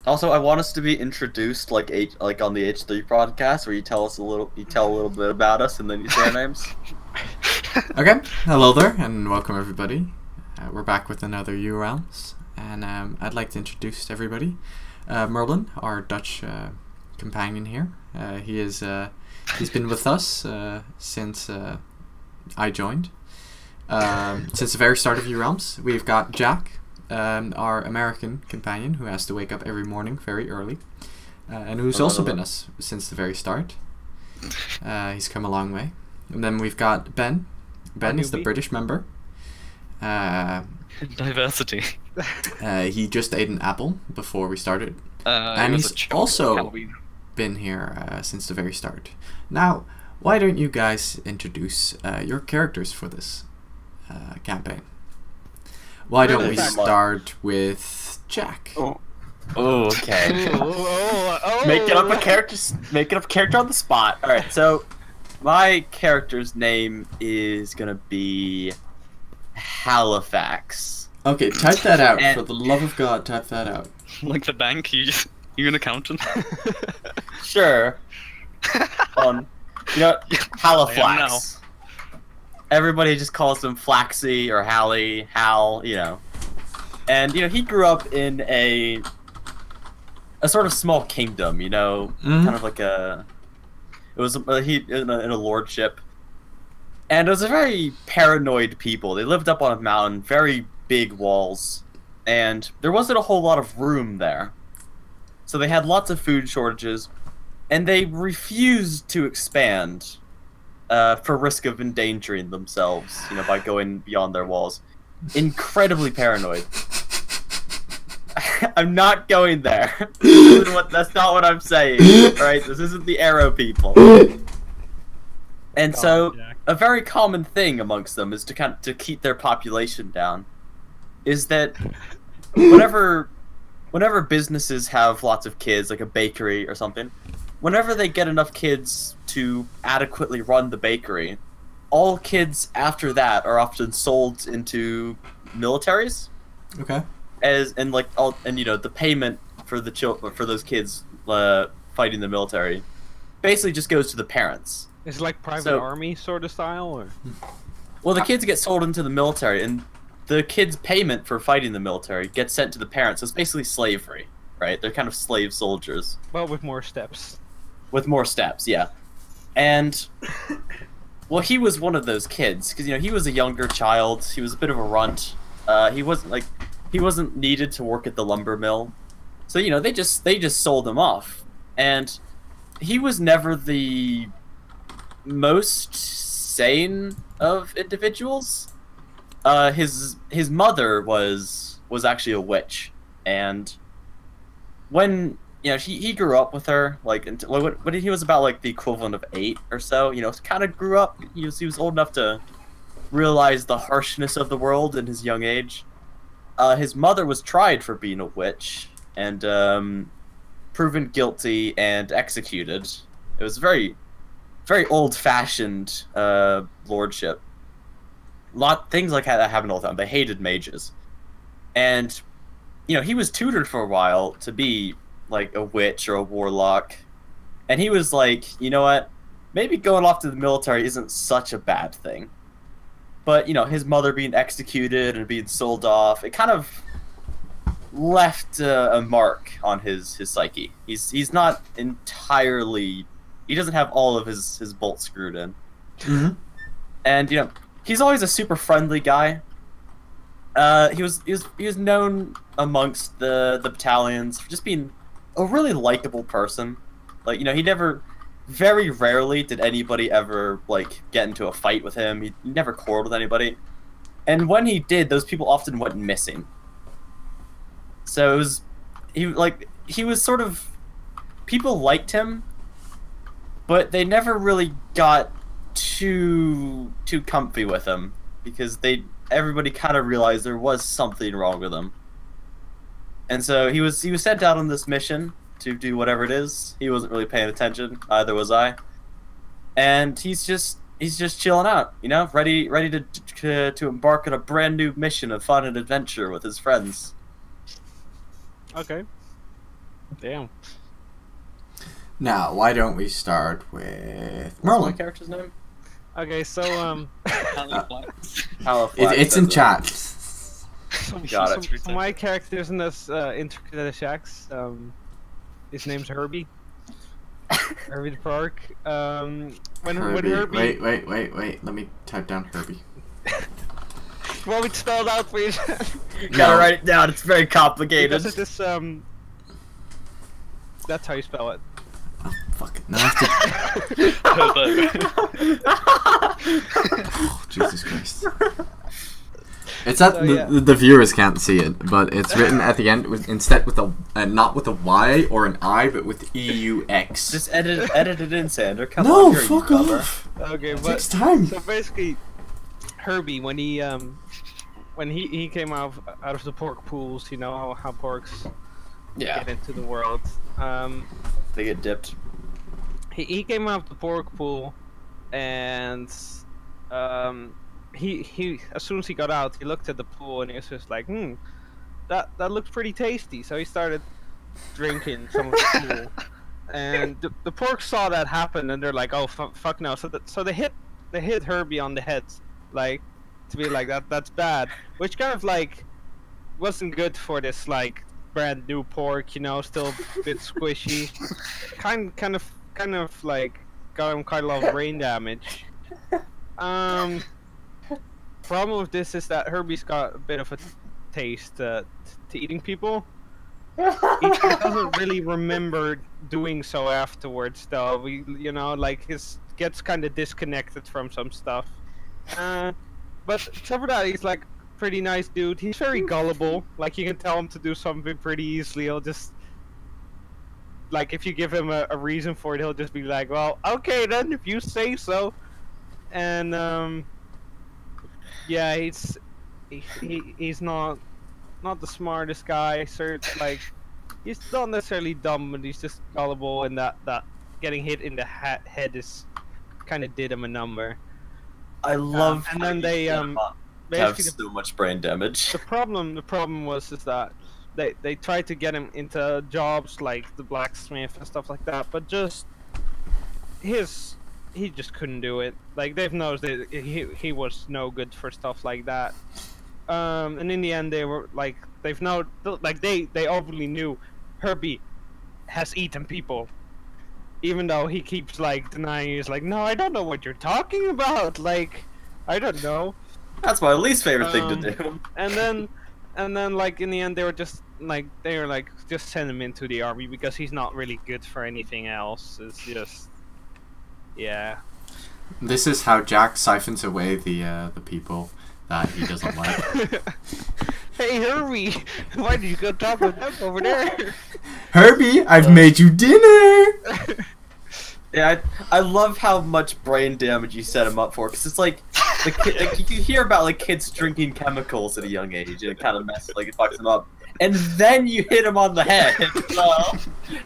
Also, I want us to be introduced like on the H3 podcast, where you tell a little bit about us, and then you say our names. Okay, hello there, and welcome everybody. We're back with another URealms, and I'd like to introduce everybody. Merlin, our Dutch companion here. He's been with us since I joined. Since the very start of URealms, we've got Jack, our American companion, who has to wake up every morning very early, and who's also been us since the very start. He's come a long way. And then we've got Ben. Ben is the British member. Diversity. He just ate an apple before we started. And he's also been here since the very start. Now, why don't you guys introduce your characters for this campaign? Why don't we start with Jack? Oh, okay. Making up a character on the spot. All right, so my character's name is gonna be Halifax. Okay, type that out. For the love of God, type that out. Like the bank, you're an accountant. Sure. You know, Halifax. Everybody just calls him Flaxy or Hallie, Hal, you know. And you know, he grew up in a sort of small kingdom, you know, kind of like a. It was he in a lordship, and it was a very paranoid people. They lived up on a mountain, very big walls, and there wasn't a whole lot of room there. So they had lots of food shortages, and they refused to expand. For risk of endangering themselves, you know, by going beyond their walls. Incredibly paranoid. I'm not going there. That's not what I'm saying. Right? This isn't the Arrow people. And so, a very common thing amongst them is to keep their population down. Is that whenever businesses have lots of kids, like a bakery or something, whenever they get enough kids to adequately run the bakery, all kids after that are often sold into militaries. Okay. And you know, the payment for those kids fighting the military basically just goes to the parents. Is it like private army sort of style, or? Well, the kids get sold into the military, and the kids' payment for fighting the military gets sent to the parents. So it's basically slavery, right? They're kind of slave soldiers. Well, with more steps. With more steps, yeah. And, well, he was one of those kids, because, you know, he was a younger child, he was a bit of a runt, he wasn't needed to work at the lumber mill, so, you know, they just sold him off, and he was never the most sane of individuals. His mother was actually a witch, and when... You know, he grew up with her, like, when he was about, like, the equivalent of 8 or so, you know, kind of grew up. He was old enough to realize the harshness of the world in his young age. His mother was tried for being a witch, and, proven guilty and executed. It was very, very old-fashioned, lordship. Things like that happened all the time. They hated mages. And, you know, he was tutored for a while to be... like a witch or a warlock, and he was like, you know what, maybe going off to the military isn't such a bad thing. But you know, his mother being executed and being sold off, it kind of left a mark on his psyche. He's not entirely, he doesn't have all of his bolts screwed in. And you know, he's always a super friendly guy. He was known amongst the battalions for just being a really likable person. Like, you know, very rarely did anybody ever, like, get into a fight with him. He never quarreled with anybody. And when he did, those people often went missing. So he was sort of, people liked him, but they never really got too comfy with him, because everybody kind of realized there was something wrong with him. And so he was sent out on this mission to do whatever it is. He wasn't really paying attention, either was I. And he's just chilling out, you know, ready to embark on a brand new mission of fun and adventure with his friends. Okay. Damn. Now, why don't we start with What's my Merlin? character's name? Okay, so It's in chat. Got it. so my character's in this intricate shacks. His name's Herbie. Herbie the Park. When Herbie. Wait. Let me type down Herbie. Well, we spelled out for you. You gotta write it down. It's very complicated. Because it's this That's how you spell it. Oh, fuck it. Now I have to... Oh, Jesus Christ. It's that So, yeah. the viewers can't see it, but it's written at the end instead with a not with a Y or an I, but with EUX. Just edit it in, Sander. Come No, on. you're a fuck YouTuber. off. Okay, It but takes time. so basically, Herbie when he came out of the pork pools, you know how porks Yeah, get into the world. they get dipped. He came out of the pork pool, and he as soon as he got out, he looked at the pool and he was just like, that looks pretty tasty. So he started drinking some of the pool, and the porks saw that happen, and they're like, oh fuck no. So they hit Herbie on the head, like to be like that's bad, which kind of like wasn't good for this like brand new pork, you know, still a bit squishy. kind of like got him quite a lot of brain damage. Problem with this is that Herbie's got a bit of a taste to eating people. He doesn't really remember doing so afterwards, though. You know, like gets kind of disconnected from some stuff. But except for that, he's like pretty nice dude. He's very gullible. Like you can tell him to do something pretty easily. He'll just like if you give him a reason for it, he'll just be like, "Well, okay then, if you say so." And yeah, he's not the smartest guy. So like he's not necessarily dumb, but he's just gullible, and that getting hit in the head is kind of did him a number. I love. And then they have basically so much brain damage. the problem was that they tried to get him into jobs like the blacksmith and stuff like that, but just he just couldn't do it. Like they've noticed that he was no good for stuff like that. And in the end, they were like they openly knew Herbie has eaten people, even though he keeps like denying. He's like, no, I don't know what you're talking about. Like, I don't know. That's my least favorite thing to do. And then like in the end, they were like just send him into the army because he's not really good for anything else. It's just yeah. This is how Jack siphons away the people that he doesn't like. Hey Herbie, why did you go talk with them over there? Herbie, I've made you dinner. Yeah, I love how much brain damage you set him up for, because it's like the kid, like, you hear about like kids drinking chemicals at a young age, and it kind of messes, like it fucks them up, and then you hit him on the head.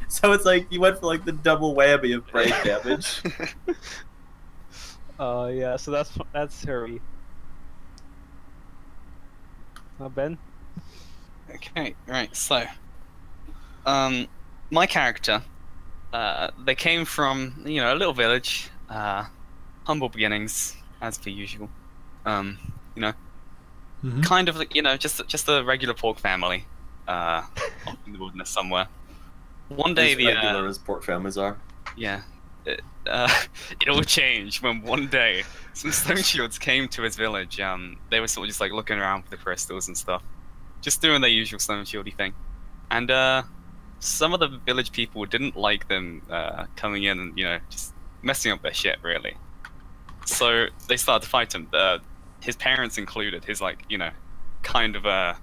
So it's like you went for like the double whammy of brain damage. Yeah. So that's Herbie. Ben. Okay, right. So, my character, they came from a little village, humble beginnings as per usual. Kind of just a regular pork family, off in the wilderness somewhere. One day As regular as pork families are. Yeah. It all changed when one day some stone shields came to his village. They were sort of just like looking around for the crystals and stuff, just doing their usual stone shieldy thing. And some of the village people didn't like them coming in and just messing up their shit really. So they started to fight him. His parents included. His kind of I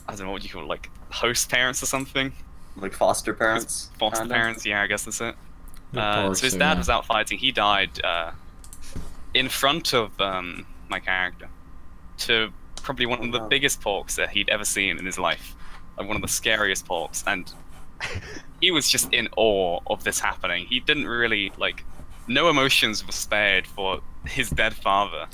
don't know what you call it, like host parents or something. Like foster parents. Foster parents, yeah, I guess that's it. The So his dad was out fighting. He died in front of my character to probably one of the biggest porks that he'd ever seen in his life. Like one of the scariest porks. And he was just in awe of this happening. He didn't really, no emotions were spared for his dead father.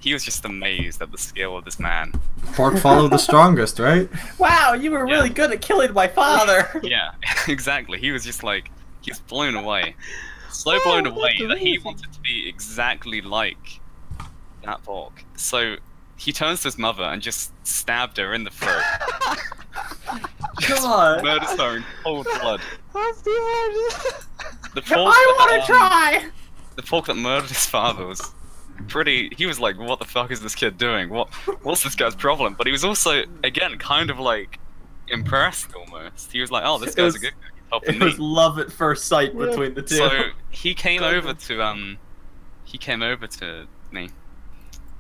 he was just amazed at the skill of this man. Pork follow the strongest, right? Wow, you were really good at killing my father. Yeah, exactly. He was just like, he's blown away. So blown away that he wanted to be exactly like that pork. So he turns to his mother and just stabbed her in the throat. God. Murders her in cold blood. The pork I want to try. The pork that murdered his father was pretty. He was like, "What the fuck is this kid doing? What's this guy's problem?" But he was also, again, kind of like impressed almost. He was like, "Oh, this guy's a good guy. He's helping It me." was love at first sight between the two. So he came over to me,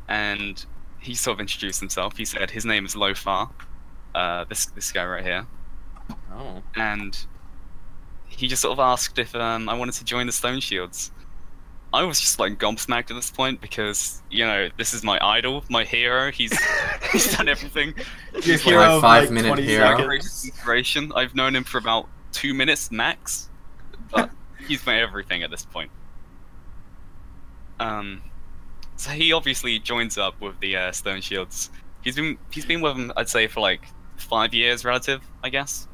and he sort of introduced himself. He said his name is Lofar, this guy right here. Oh. And he just sort of asked if I wanted to join the Stone Shields. I was just like gobsmacked at this point because, you know, this is my idol, my hero. He's done everything. Your hero hero of, 5-minute 20 hero. seconds. Inspiration. I've known him for about 2 minutes max, but he's my everything at this point. So he obviously joins up with the Stone Shields. He's been with them, I'd say, for like 5 years relative, I guess.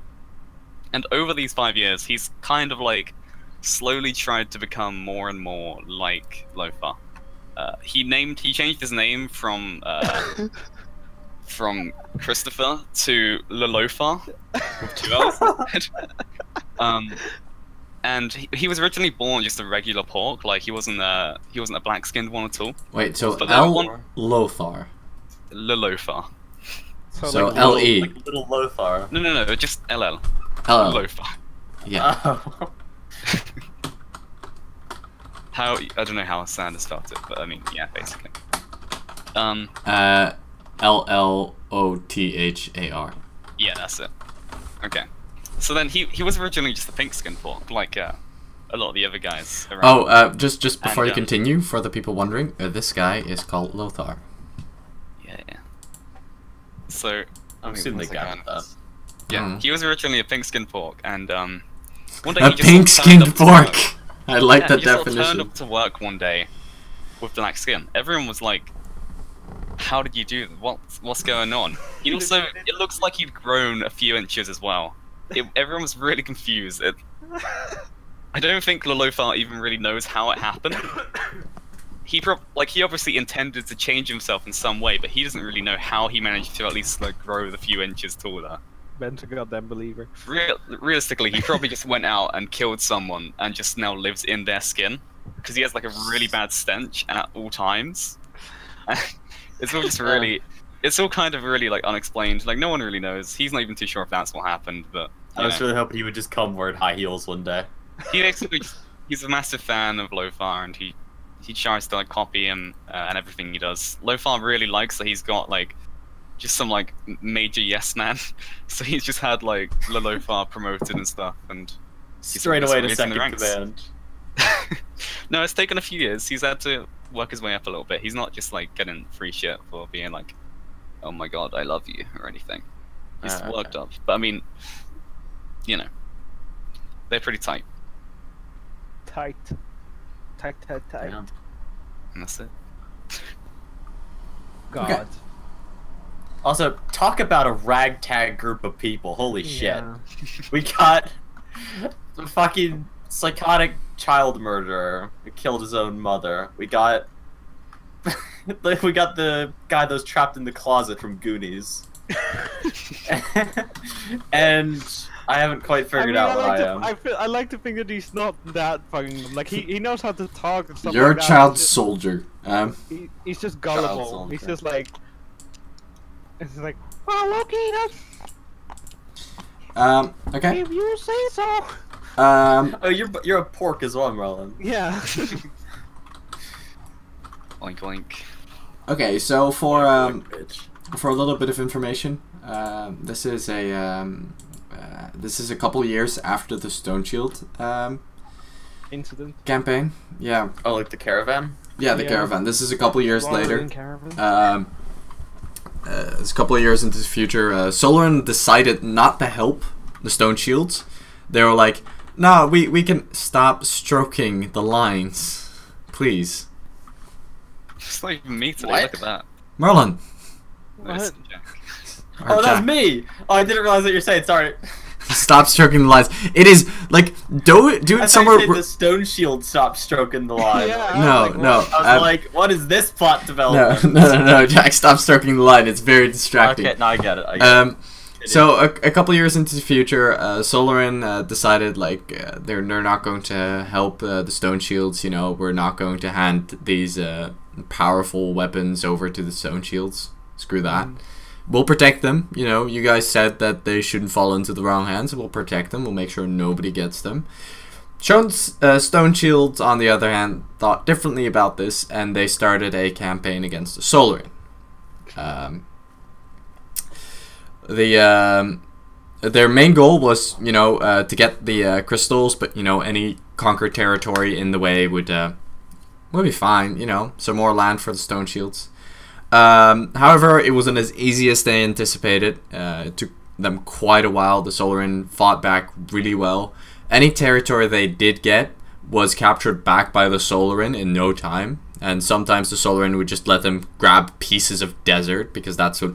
And over these 5 years, he's kind of like slowly tried to become more and more like Lofar. He changed his name from Christopher to Lolofar with 2 L's. And he was originally born just a regular pork, like he wasn't a black-skinned one at all. Wait, so But Lothar. Lolofar. So like L-E. like little Lothar. No, just LL. Hello. Lolofar. Yeah. Oh. I don't know how Sanders spelled it, but I mean, yeah, basically. L-L-O-T-H-A-R. Yeah, that's it. Okay. So then he was originally just a pink-skinned pork, like a lot of the other guys around. Oh, just before you And, continue, for the people wondering, this guy is called Lothar. Yeah. So I'm assuming they got that. Yeah, Mm. he was originally a pink-skinned pork, and one day A he just pink-skinned sort of turned up to pork! work. I like Yeah, that he just sort of turned definition. up to work one day with black skin. Everyone was like, "How did you do? What's going on?" He also, it looks like he'd grown a few inches as well. Everyone was really confused. I don't think Lolofar even really knows how it happened. He obviously intended to change himself in some way, but he doesn't really know how he managed to at least like grow the few inches taller. Ben's a goddamn believer. Realistically, he probably just went out and killed someone and just now lives in their skin because he has like a really bad stench at all times. It's all just really, it's all kind of really like unexplained. Like no one really knows. He's not even too sure if that's what happened, but I was really hoping he would just come wearing high heels one day. he basically he's a massive fan of Lofar, and he tries to like copy him and everything he does. Lofar really likes that he's got like just some like major yes man, so he's just had like Lolofar promoted and stuff, and Straight away to raised in the second ranks. command. No, it's taken a few years. He's had to work his way up a little bit. He's not just like getting free shit for being like, "Oh my god, I love you" or anything. He's worked up, but I mean, you know, they're pretty tight. Tight. Yeah. And that's it. God. Okay. Also, talk about a ragtag group of people. Holy shit. Yeah. We got the fucking psychotic child murderer who killed his own mother. We got the guy that was trapped in the closet from Goonies. And I haven't quite figured out what I am. I like to think that he's not that fucking like he knows how to talk and stuff. You're like a that. child He's just- soldier. he's just gullible. soldier. He's just like, it's like, oh Loki, Okay. if you say so. Oh, you're a pork as well, Merlin. Yeah. Oink oink. Okay, so for Bitch. a little bit of information, this is a couple years after the Stone Shield Incident. campaign. Yeah, Oh, like the caravan? yeah, the Yeah. caravan. This is a couple years later. Roaring Caravan. It's a couple of years into the future. Solaran decided not to help the Stone Shields. They were like, "No, we can stop stroking the lines, please." It's not even me today. What? Look at that. Merlin. No, it's Jack. Or Oh, that's Jack. me! Oh, I didn't realize what you're saying, sorry. Stop stroking the lines. It is like do I it thought somewhere. you said the stone shield stopped stroking the line. Yeah. No, no. I was like, what is this plot no, development? no, Jack, stop stroking the line. It's very distracting. Okay, no, I get it. I get it. So a couple years into the future, Solarin decided like they're not going to help the Stone Shields. You know, we're not going to hand these powerful weapons over to the Stone Shields. Screw that. We'll protect them. You know, you guys said that they shouldn't fall into the wrong hands. We'll protect them. We'll make sure nobody gets them. Stone Shields, on the other hand, thought differently about this, and they started a campaign against the Solarin. Their main goal was, you know, to get the crystals, but you know, any conquered territory in the way would be fine. You know, some more land for the Stone Shields. However, it wasn't as easy as they anticipated. It took them quite a while. The Solarin fought back really well. Any territory they did get was captured back by the Solarin in no time. And sometimes the Solarin would just let them grab pieces of desert, because that's what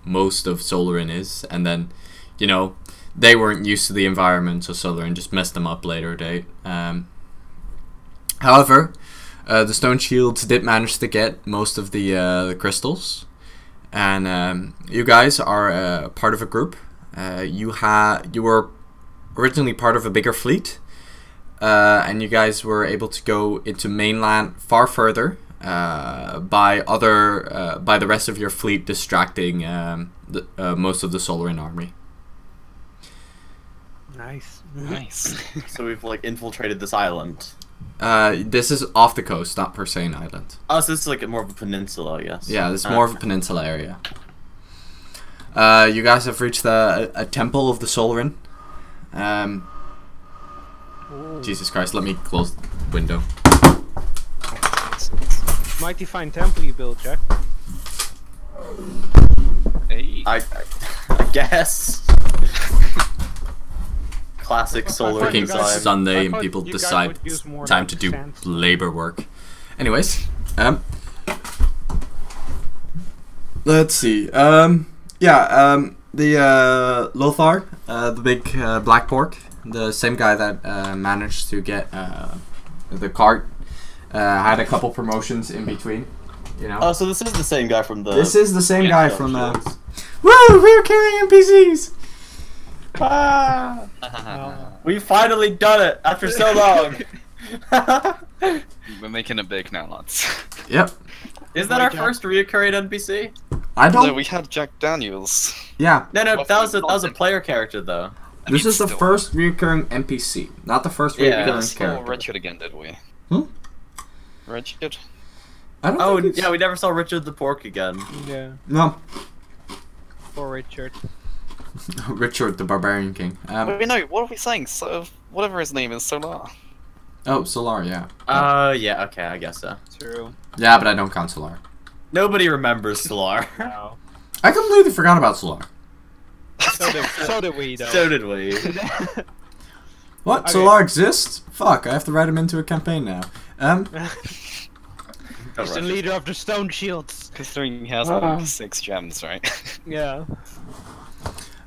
most of Solarin is. And then, you know, they weren't used to the environment, so Solarin just messed them up later date. However, the Stone Shields did manage to get most of the crystals. And you guys are part of a group. You were originally part of a bigger fleet. And you guys were able to go into mainland far further by the rest of your fleet distracting most of the Solarin army. Nice. Nice. So we've like infiltrated this island. This is off the coast, not per se an island. Oh, so this is like more of a peninsula, I guess. Yeah, it's more of a peninsula area. You guys have reached a temple of the Solarin. Jesus Christ, let me close the window. Mighty fine temple you built, Jack. Hey. I guess. Classic solar Freaking design. Sunday, I and thought people you guys decide would use more it's time like to do sandstone. labor work. Anyways, let's see. The Lothar, the big black pork, the same guy that managed to get the cart, had a couple promotions in between. You know. Oh, so this is the same guy from the. This is the same Yeah, guy from the. Shields. Woo! We're carrying NPCs. Ah, we finally done it after so long. We're making it big now, lads. Yep. Is that our first reoccurring NPC? I don't. No, we had Jack Daniels. Yeah. No, Well, that was a nothing. player character though. This is the still- first recurring NPC, not the first Yeah. We recurring never saw character. Richard again, did we? Hmm? Richard? I don't Oh, think it's... yeah, we never saw Richard the Pork again. Yeah, No. poor Richard. Richard the Barbarian King. Wait, no, what are we saying? So, whatever his name is, Solar. Oh, Solar, yeah. Yeah, okay, I guess so. True. Yeah, but I don't count Solar. Nobody remembers Solar. Wow. I completely forgot about Solar. So did we, though. So did we. What? Okay. Solar exists? Fuck, I have to write him into a campaign now. He's the leader of the Stone Shields. Considering he has like 6 gems, right? Yeah.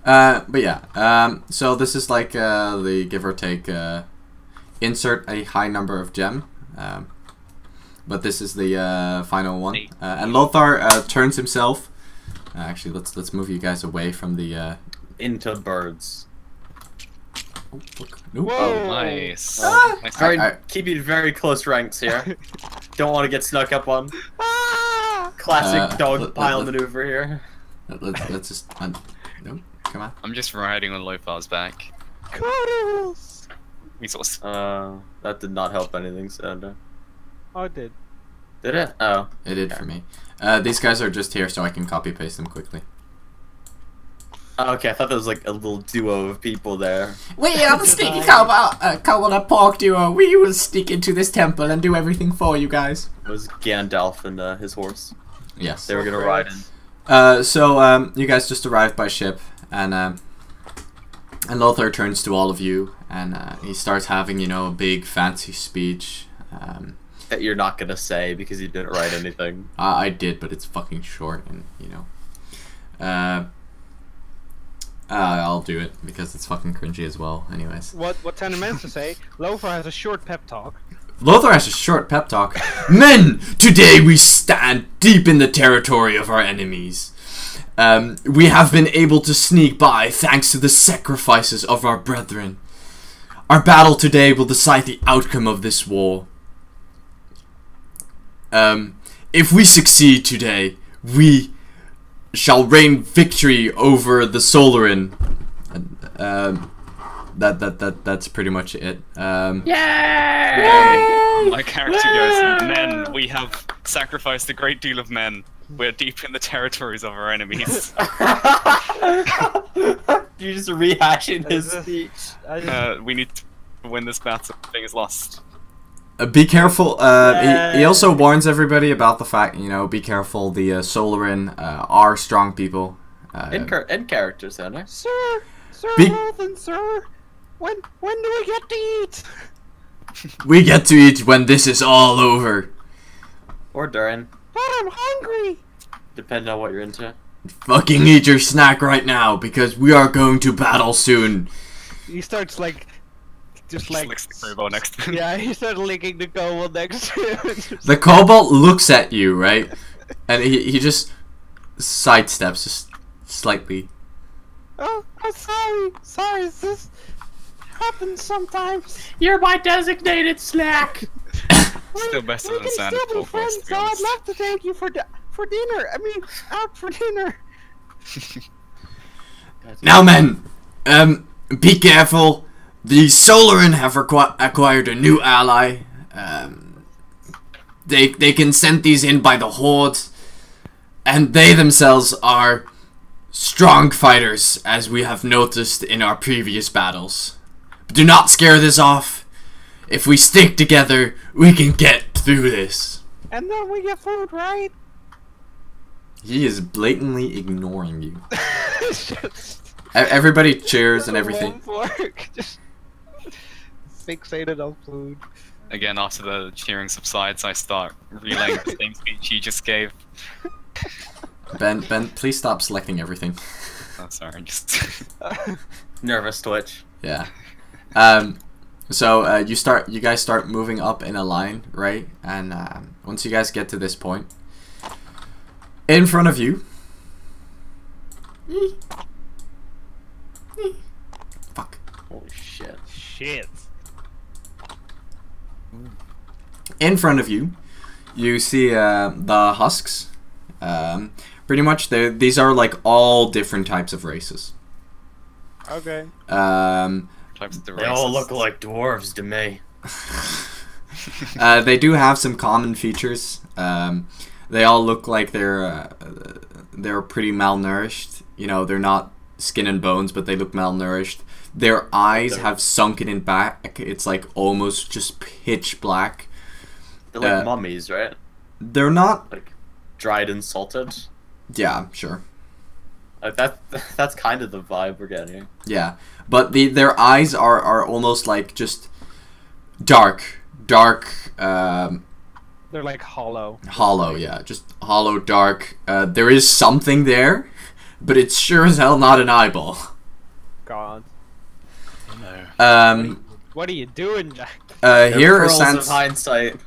But yeah, so this is like the give or take insert a high number of gem. But this is the final one. And Lothar turns himself. Actually, let's move you guys away from the. Into birds. Oh, look. Nope. Whoa. Nice. Ah! Nice. Very, I- keeping very close ranks here. Don't want to get snuck up on. Ah! Classic dog let- pile let- maneuver here. Let's just. Nope. Come on. I'm just riding on Lothar's back. Cuddles! We sort of That did not help anything, so no. Oh, I did. Did it? Oh. It did for me. These guys are just here so I can copy paste them quickly. Oh, okay, I thought there was like a little duo of people there. We are the sneaky cowboy and pork duo. We will sneak into this temple and do everything for you guys. It was Gandalf and his horse. Yes. They were gonna ride in. So you guys just arrived by ship, and Lothar turns to all of you, and he starts having, you know, a big fancy speech. that you're not gonna say because you didn't write anything. I did, but it's fucking short, and you know. I'll do it because it's fucking cringy as well. Anyways. What Tanner meant to say, Lothar has a short pep talk. Lothar has a short pep talk. Men, today we stand deep in the territory of our enemies. We have been able to sneak by thanks to the sacrifices of our brethren. Our battle today will decide the outcome of this war. If we succeed today, we shall reign victory over the Solarin. That's pretty much it. Yay! My character goes, men, we have sacrificed a great deal of men. We're deep in the territories of our enemies. You're just rehashing his speech. We need to win this battle. Thing is lost. Be careful. He also warns everybody about the fact, you know, be careful. The Solarin are strong people. In character, Sandra. Sir, Lothan, sir, when do we get to eat? We get to eat when this is all over. Or during. But I'm hungry. Depending on what you're into. Fucking eat your snack right now, because we are going to battle soon. He starts like, just like licks the crowbar next to him. Yeah, he started licking the kobold next to him. The kobold looks at you, right, and he just sidesteps just slightly. Oh, I'm sorry, this happens sometimes. You're my designated snack. Still better than Santa We can still be Claus, friends, to be so I'd honest. love to take you for dinner. I mean, out for dinner. Now, men, be careful. The Solarin have acquired a new ally. They can send these in by the horde, and they themselves are strong fighters, as we have noticed in our previous battles. But do not scare this off. If we stick together, we can get through this. And then we get food, right? He is blatantly ignoring you. Everybody cheers and everything. Just fixated on food. Again, after the cheering subsides, I start relaying the same speech you just gave. Ben, please stop selecting everything. Oh, sorry, just... Nervous twitch. Yeah. So you guys start moving up in a line, right? And once you guys get to this point, in front of you, fuck. Holy shit. Shit. In front of you, you see the husks. Pretty much, these are like all different types of races. Okay. Types of They all races. look like dwarves to me. They do have some common features. They all look like they're pretty malnourished. You know, they're not skin and bones, but they look malnourished. Their eyes have sunken in back. It's like almost just pitch black. They're like mummies, right? They're not. Like dried and salted. Yeah, sure. Like that's kind of the vibe we're getting. Yeah, but their eyes are almost like just dark. They're like hollow. Hollow, yeah, just hollow, dark. There is something there, but it's sure as hell not an eyeball. God. No. What are you doing, Jack? Here Pearls stands of hindsight.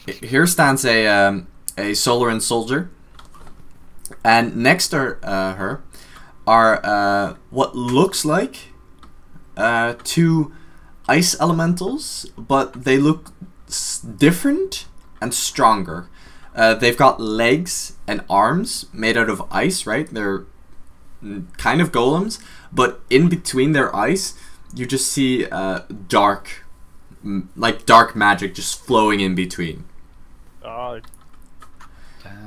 here stands a Solaran soldier, and next to her are what looks like two ice elementals, but they look different and stronger. They've got legs and arms made out of ice, right? They're kind of golems, but in between their ice, you just see dark magic just flowing in between. Oh,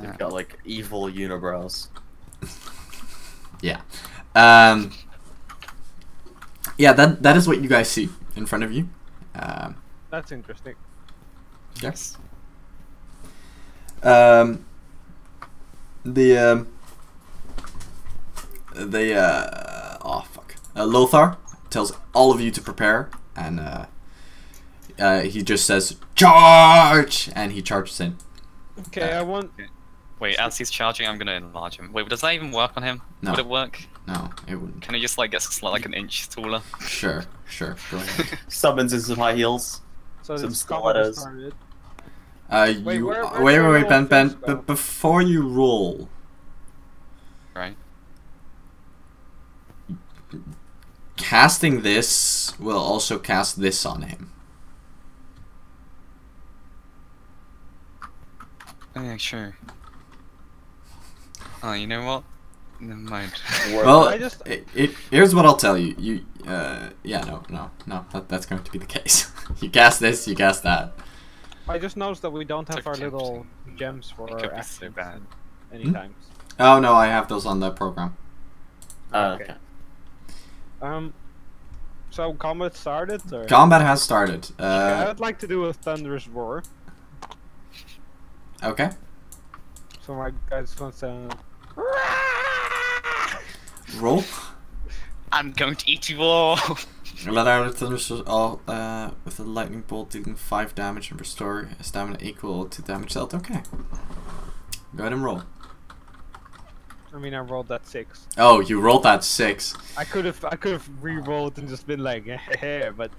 They've got like evil unibrows. Yeah. Yeah, that is what you guys see in front of you. that's interesting. Yes. Lothar tells all of you to prepare, and he just says charge, and he charges in. Okay, I want. Wait, as he's charging, I'm gonna enlarge him. Wait, does that even work on him? No. Would it work? No, it wouldn't. Can he just like get like an inch taller? Sure. Go ahead. Summons in some high heels. So Some this combat has stilettos. started. Wait, where wait, do I roll Ben, first, though? but before you roll, Right. casting this will also cast this on him. Oh, yeah, sure. Oh, you know what? Never mind. Well, I just- here's what I'll tell you. Yeah, no, that's going to be the case. You cast this, you cast that. I just noticed that we don't have It's our okay. little gems for It our could be actions so bad. anytime. Oh no, I have those on the program. Okay. So combat started? Or? Combat has started. Yeah, I'd like to do a thunderous roar. Okay. So my guys want to. Roll. I'm going to eat you all. Let out a thunderous all with a lightning bolt dealing 5 damage and restore a stamina equal to damage dealt. Okay. Go ahead and roll. I mean, I rolled that 6. Oh, you rolled that 6. I could have re-rolled and just been like, hey, but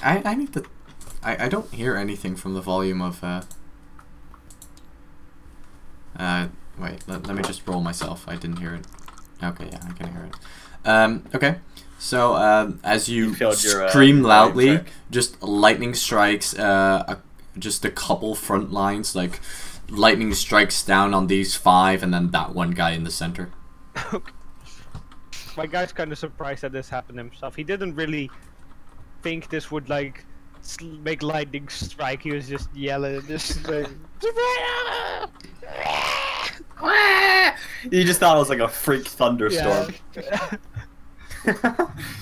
I need to. I don't hear anything from the volume of. Wait. Let me just roll myself. I didn't hear it. Okay, yeah, I can hear it. Okay. So as you failed your, scream loudly, check. just lightning strikes. Just a couple front lines, like lightning strikes down on these 5, and then that one guy in the center. my guy's kind of surprised that this happened himself. He didn't really think this would like make lightning strike. He was just yelling, just like. You just thought it was like a freak thunderstorm. Yeah.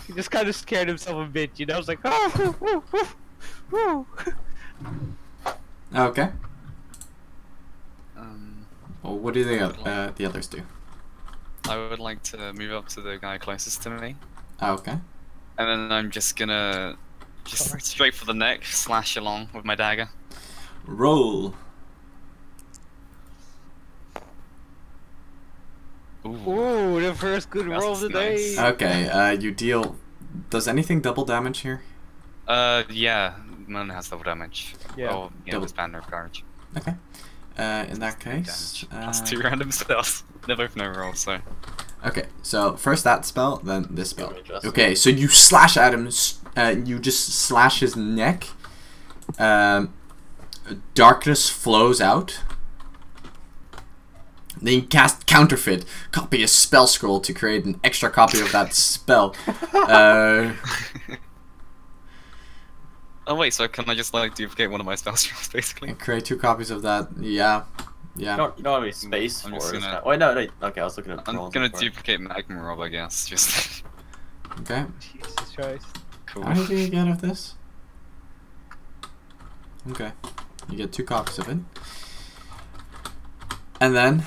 He just kind of scared himself a bit, you know. I was like, oh. Okay. Well, what do the others do? I would like to move up to the guy closest to me, Okay. and then I'm just gonna straight for the neck, slash along with my dagger. Roll. Ooh, the first good roll of the day. Nice. Okay. You deal. Does anything double damage here? Yeah, none has double damage. Yeah. Oh, yeah, Double. with banner of courage. Okay. In that case. Plus 2 random spells. They're both no roll, so. Okay, so first that spell, then this spell. Let me adjust Okay, so you slash at him, you just slash his neck. Darkness flows out. Then you cast Counterfeit. Copy a spell scroll to create an extra copy of that spell. Oh wait, so can I just like duplicate one of my spell scrolls basically? And create 2 copies of that. Yeah. You don't have any space I'm for just it. gonna- Wait, no. Okay, I was looking at. I'm rolls gonna before. duplicate Magma Rob, I guess. Just Okay. Jesus Christ. cool. How many do you get of this? Okay. You get 2 copies of it. And then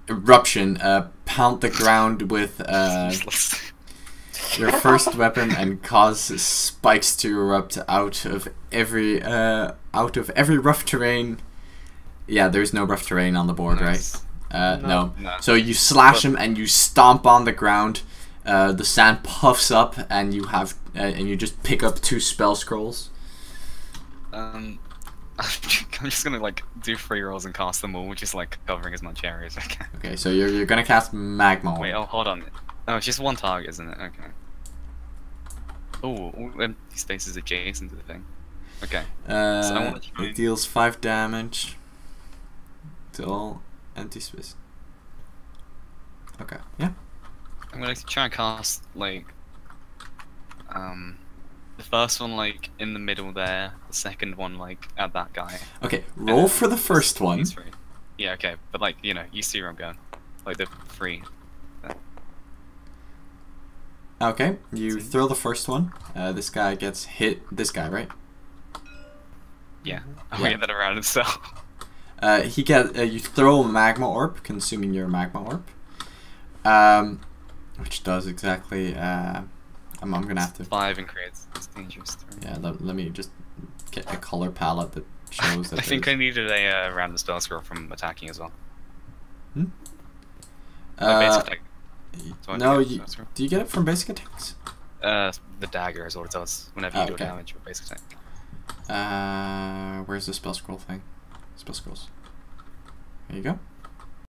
Eruption, pound the ground with Useless. your first weapon and cause spikes to erupt out of every rough terrain. Yeah, there's no rough terrain on the board, Nice. right? No. No. So you slash him and you stomp on the ground. The sand puffs up and you have and you just pick up 2 spell scrolls. I'm just gonna like do 3 rolls and cast them all, just like covering as much area as I can. Okay, so you're gonna cast Magma. Wait, oh hold on. Oh, it's just 1 target, isn't it? Okay. Oh, all empty spaces adjacent to the thing. Okay. I wanna try- It deals 5 damage to all empty space. Okay, yeah. I'm gonna try and cast like the first one like in the middle there, the second one like at that guy. Okay, and roll then for the first one. these 3. Yeah, okay, but like you know, you see where I'm going. Like the 3. Okay, you throw the first one. This guy gets hit. This guy, right? Yeah. Oh Yeah. yeah, that around himself. You throw a magma orb, consuming your magma orb. Which does exactly. I'm gonna have to. 5 and creates Dangerous. Yeah, let me just get a color palette that shows that. I think I needed a random spell scroll from attacking as well. Hmm? Basic attack. So No, do you get it from basic attacks? The dagger is what it does whenever you do okay. damage with basic attack. Where's the spell scroll thing? Spell scrolls. There you go.